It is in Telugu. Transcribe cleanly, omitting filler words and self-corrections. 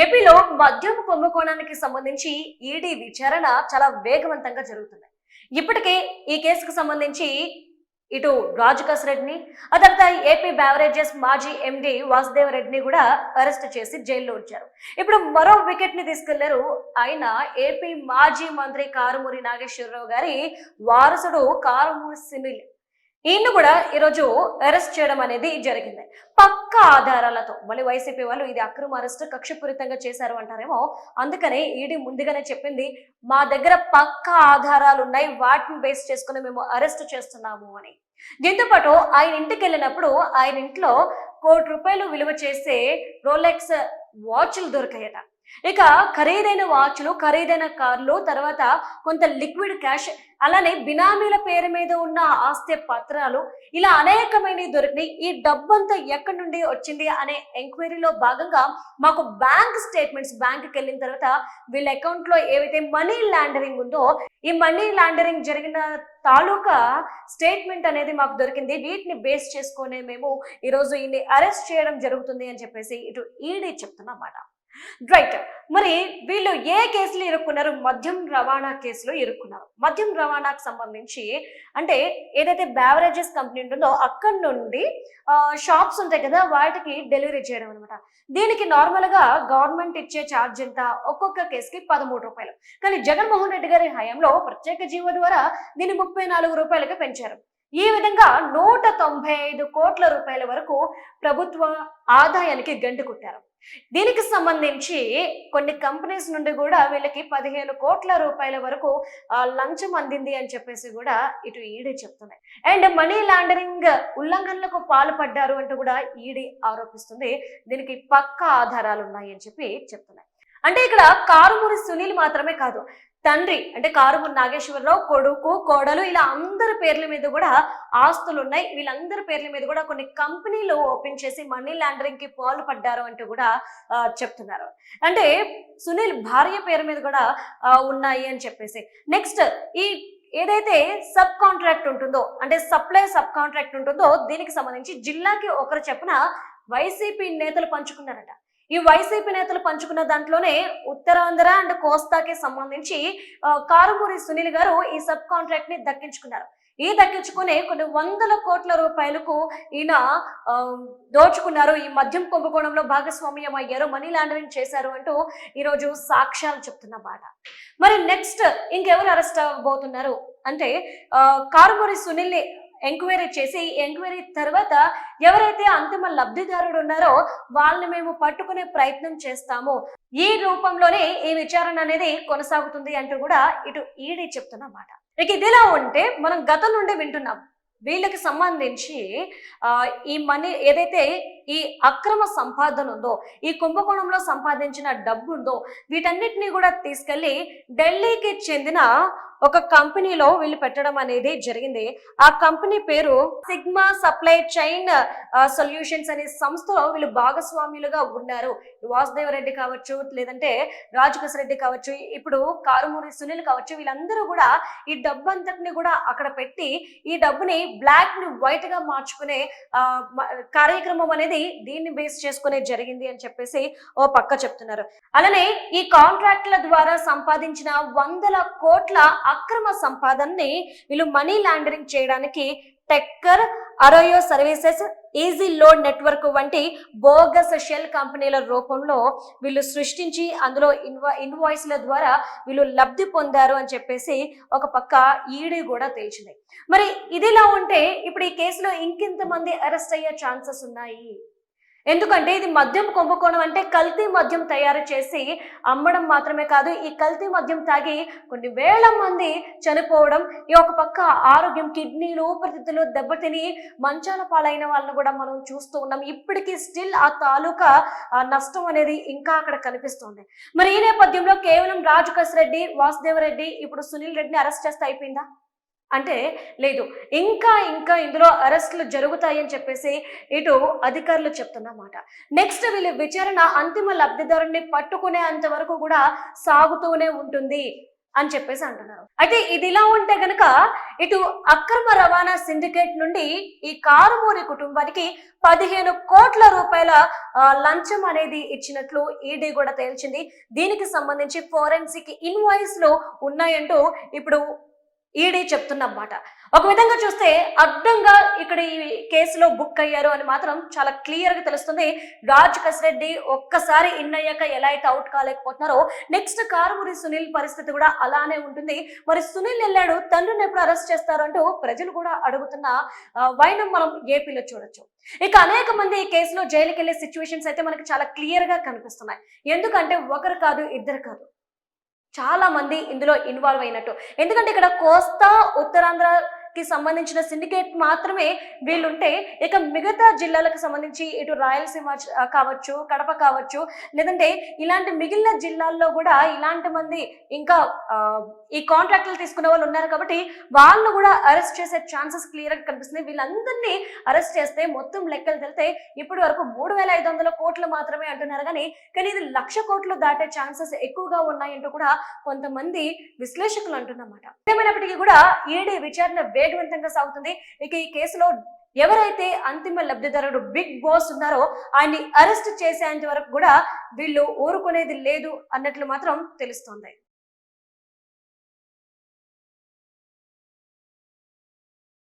ఏపీలో మద్యం కుంభకోణానికి సంబంధించి ఈడీ విచారణ చాలా వేగవంతంగా జరుగుతుంది. ఇప్పటికే ఈ కేసుకు సంబంధించి ఇటు రాజుకస్ రెడ్డిని, ఆ తర్వాత ఏపీ బ్యావరేజెస్ మాజీ ఎండి వాసుదేవ రెడ్డిని కూడా అరెస్ట్ చేసి జైల్లో ఉంచారు. ఇప్పుడు మరో వికెట్ ని తీసుకెళ్లారు. ఆయన ఏపీ మాజీ మంత్రి కారుమూరి నాగేశ్వరరావు గారి వారసుడు కారుమూరి సునీల్. ఈయన్ని కూడా ఈరోజు అరెస్ట్ చేయడం అనేది జరిగింది పక్క ఆధారాలతో. మళ్ళీ వైసీపీ వాళ్ళు ఇది అక్రమ అరెస్ట్, కక్షపూరితంగా చేశారు అంటారేమో. అందుకనే ఈడీ ముందుగానే చెప్పింది, మా దగ్గర పక్క ఆధారాలు ఉన్నాయి, వాటిని బేస్ చేసుకుని మేము అరెస్ట్ చేస్తున్నాము అని. దీంతో పాటు ఆయన ఇంటికి వెళ్ళినప్పుడు ఆయన ఇంట్లో ₹1,00,00,000 విలువ చేసే రోలెక్స్ వాచ్లు దొరికాయట. ఇక ఖరీదైన వాచ్లు, ఖరీదైన కార్లు, తర్వాత కొంత లిక్విడ్ క్యాష్, అలానే బినామీల పేరు మీద ఉన్న ఆస్తి పత్రాలు, ఇలా అనేకమైనవి దొరికినాయి. ఈ డబ్బంతా ఎక్కడి నుండి వచ్చింది అనే ఎంక్వైరీలో భాగంగా మాకు బ్యాంక్ స్టేట్మెంట్స్, బ్యాంకుకి వెళ్ళిన తర్వాత వీళ్ళ అకౌంట్ లో ఏవైతే మనీ లాండరింగ్ ఉందో, ఈ మనీ లాండరింగ్ జరిగిన తాలూకా స్టేట్మెంట్ అనేది మాకు దొరికింది. వీటిని బేస్ చేసుకునే మేము ఈరోజు ఈయన్ని అరెస్ట్ చేయడం జరుగుతుంది అని చెప్పేసి ఇటు ఈడీ చెప్తున్నమాట. రైట్. మరి వీళ్ళు ఏ కేసులు ఇరుక్కున్నారు? మద్యం రవాణా కేసులో ఇరుక్కున్నారు. మద్యం రవాణాకు సంబంధించి అంటే ఏదైతే బ్యావరేజెస్ కంపెనీ ఉంటుందో అక్కడి నుండి షాప్స్ ఉంటాయి కదా, వాటికి డెలివరీ చేయడం అనమాట. దీనికి నార్మల్ గా గవర్నమెంట్ ఇచ్చే ఛార్జ్ ఎంత? ఒక్కొక్క కేసుకి ₹13. కానీ జగన్మోహన్ రెడ్డి గారి హయాంలో ప్రత్యేక జీవో ద్వారా దీన్ని ₹34కి పెంచారు. ఈ విధంగా ₹195 కోట్ల వరకు ప్రభుత్వ ఆదాయానికి గండి కొట్టారు. దీనికి సంబంధించి కొన్ని కంపెనీస్ నుండి కూడా వీళ్ళకి ₹15 కోట్ల వరకు లంచం అందింది అని చెప్పేసి కూడా ఇటు ఈడీ చెప్తున్నాయి. అండ్ మనీ లాండరింగ్ ఉల్లంఘనలకు పాల్పడ్డారు అంటూ కూడా ఈడీ ఆరోపిస్తుంది. దీనికి పక్కా ఆధారాలు ఉన్నాయి అని చెప్పి చెప్తున్నాయి. అంటే ఇక్కడ కారుమూరి సునీల్ మాత్రమే కాదు, తండ్రి అంటే కారుమూరి నాగేశ్వరరావు, కొడుకు, కోడలు, ఇలా అందరి పేర్ల మీద కూడా ఆస్తులు ఉన్నాయి. వీళ్ళందరి పేర్ల మీద కూడా కొన్ని కంపెనీలు ఓపెన్ చేసి మనీ లాండరింగ్ కి పాల్పడ్డారు అంటూ కూడా చెప్తున్నారు. అంటే సునీల్ భార్య పేరు మీద కూడా ఉన్నాయి అని చెప్పేసి. నెక్స్ట్, ఈ ఏదైతే సబ్ కాంట్రాక్ట్ ఉంటుందో, అంటే సప్లై సబ్ కాంట్రాక్ట్ ఉంటుందో, దీనికి సంబంధించి జిల్లాకి ఒకరు చెప్పున వైసీపీ నేతలు పంచుకున్నారట. ఈ వైసీపీ నేతలు పంచుకున్న దాంట్లోనే ఉత్తరాంధ్ర అండ్ కోస్తాకి సంబంధించి కారుమూరి సునీల్ గారు ఈ సబ్ కాంట్రాక్ట్ ని దక్కించుకున్నారు. ఈ దక్కించుకునే కొన్ని ₹100 కోట్లకు ఈయన దోచుకున్నారు. ఈ మద్యం కుంభకోణంలో భాగస్వామ్యం అయ్యారు, మనీ లాండరింగ్ చేశారు అంటూ ఈరోజు సాక్ష్యాలు చెప్తున్నమాట. మరి నెక్స్ట్ ఇంకెవరు అరెస్ట్ అవ్వబోతున్నారు అంటే కారుమూరి సునీల్ ని ఎంక్వైరీ చేసి, ఎంక్వైరీ తర్వాత ఎవరైతే అంతిమ లబ్ధిదారుడు ఉన్నారో వాళ్ళని మేము పట్టుకునే ప్రయత్నం చేస్తాము. ఈ రూపంలోనే ఈ విచారణ అనేది కొనసాగుతుంది అంటూ కూడా ఇటు ఈడీ చెప్తున్నమాట. ఇక ఇదిలా ఉంటే మనం గతం నుండి వింటున్నాం, వీళ్ళకి సంబంధించి ఈ మనీ ఏదైతే ఈ అక్రమ సంపాదన ఉందో, ఈ కుంభకోణంలో సంపాదించిన డబ్బు ఉందో, వీటన్నిటిని కూడా తీసుకెళ్లి ఢిల్లీకి చెందిన ఒక కంపెనీలో వీళ్ళు పెట్టడం అనేది జరిగింది. ఆ కంపెనీ పేరు సిగ్మా సప్లై చైన్ సొల్యూషన్స్ అనే సంస్థలో వీళ్ళు భాగస్వామ్యులుగా ఉన్నారు. వాసుదేవ రెడ్డి కావచ్చు, లేదంటే రాజుకస్ రెడ్డి కావచ్చు, ఇప్పుడు కారుమూరి సునీల్ కావచ్చు, వీళ్ళందరూ కూడా ఈ డబ్బు అంతటిని కూడా అక్కడ పెట్టి ఈ డబ్బుని బ్లాక్ ని వైట్ గా మార్చుకునే కార్యక్రమం అనేది దీన్ని బేస్ చేసుకునే జరిగింది అని చెప్పేసి ఓ పక్క చెప్తున్నారు. అలానే ఈ కాంట్రాక్ట్ల ద్వారా సంపాదించిన ₹100 కోట్ల అక్రమ సంపాదనని వీళ్ళు మనీ లాండరింగ్ చేయడానికి taker, Arroyo services, easy load network వంటి బోగస్ షెల్ కంపెనీల రూపంలో వీళ్ళు సృష్టించి అందులో ఇన్వాయిస్ల ద్వారా వీళ్ళు లబ్ధి పొందారు అని చెప్పేసి ఒక పక్క ఈడీ కూడా తేల్చింది. మరి ఇదిలా ఉంటే ఇప్పుడు ఈ కేసులో ఇంకెంతమంది అరెస్ట్ అయ్యే ఛాన్సెస్ ఉన్నాయి? ఎందుకంటే ఇది మద్యం కుంభకోణం అంటే కల్తీ మద్యం తయారు చేసి అమ్మడం మాత్రమే కాదు, ఈ కల్తీ మద్యం తాగి కొన్ని వేల మంది చనిపోవడం, ఈ ఒక పక్క ఆరోగ్యం, కిడ్నీలు, ఊపిరితిత్తులు దెబ్బతిని మంచాల పాలైన వాళ్ళని కూడా మనం చూస్తూ ఉన్నాం. ఇప్పటికీ స్టిల్ ఆ తాలూకా నష్టం అనేది ఇంకా అక్కడ కనిపిస్తుంది. మరి ఈ నేపథ్యంలో కేవలం రాజుకస్ రెడ్డి, వాసుదేవ రెడ్డి, ఇప్పుడు సునీల్ రెడ్డిని అరెస్ట్ చేస్తే అయిపోయిందా అంటే లేదు, ఇంకా ఇందులో అరెస్టులు జరుగుతాయని చెప్పేసి ఇటు అధికారులు చెప్తున్నమాట. నెక్స్ట్ వీళ్ళ విచారణ అంతిమ లబ్ధిదారుని పట్టుకునే అంత వరకు కూడా సాగుతూనే ఉంటుంది. అని చెప్పేసి అంటున్నారు. అయితే ఇది ఇలా ఉంటే గనక ఇటు అక్రమ రవాణా సిండికేట్ నుండి ఈ కారుమూరి కుటుంబానికి 15 కోట్ల రూపాయల లంచం అనేది ఇచ్చినట్లు ఈడీ కూడా తేల్చింది. దీనికి సంబంధించి ఫోరెన్సిక్ ఇన్వాయిస్లు ఉన్నాయంటూ ఇప్పుడు ఈడీ చెప్తున్నమాట. ఒక విధంగా చూస్తే అడ్డంగా ఇక్కడ ఈ కేసులో బుక్ అయ్యారు అని మాత్రం చాలా క్లియర్ గా తెలుస్తుంది. రాజ్ కసిరెడ్డి ఒక్కసారి ఇన్ అయ్యాక ఎలా అయితే అవుట్ కాలేకపోతున్నారో నెక్స్ట్ కారుమూరి సునీల్ పరిస్థితి కూడా అలానే ఉంటుంది. మరి సునీల్ వెళ్ళాడు, తండ్రిని ఎప్పుడు అరెస్ట్ చేస్తారు అంటూ ప్రజలు కూడా అడుగుతున్న వైనం మనం ఏపీలో చూడొచ్చు. ఇక అనేక మంది ఈ కేసులో జైలుకి వెళ్లే సిచ్యువేషన్స్ అయితే మనకి చాలా క్లియర్ గా కనిపిస్తున్నాయి. ఎందుకంటే ఒకరు కాదు, ఇద్దరు కాదు, చాలా మంది ఇందులో ఇన్వాల్వ్ అయినట్టు. ఎందుకంటే ఇక్కడ కోస్తా ఉత్తరాంధ్రకి సంబంధించిన సిండికేట్ మాత్రమే వీళ్ళుంటే, ఇక మిగతా జిల్లాలకు సంబంధించి ఇటు రాయలసీమ కావచ్చు, కడప కావచ్చు, లేదంటే ఇలాంటి మిగిలిన జిల్లాల్లో కూడా ఇలాంటి మంది ఇంకా ఈ కాంట్రాక్టులు తీసుకునే వాళ్ళు ఉన్నారు. కాబట్టి వాళ్ళు కూడా అరెస్ట్ చేసే ఛాన్సెస్ క్లియర్ గా కనిపిస్తుంది. వీళ్ళందరినీ అరెస్ట్ చేస్తే మొత్తం లెక్కలు తెలితే ఇప్పటి వరకు 3,500 కోట్లు మాత్రమే అంటున్నారు. కానీ ఇది 1,00,000 కోట్లు దాటే ఛాన్సెస్ ఎక్కువగా ఉన్నాయంటూ కూడా కొంతమంది విశ్లేషకులు అంటున్నమాట. ఏమైనప్పటికీ కూడా ఈడీ విచారణ వేగవంతంగా సాగుతుంది. ఇక ఈ కేసులో ఎవరైతే అంతిమ లబ్ధిదారుడు బిగ్ బాస్ ఉన్నారో ఆయన్ని అరెస్ట్ చేసేంత వరకు కూడా వీళ్ళు ఊరుకునేది లేదు అన్నట్లు మాత్రం తెలుస్తోంది.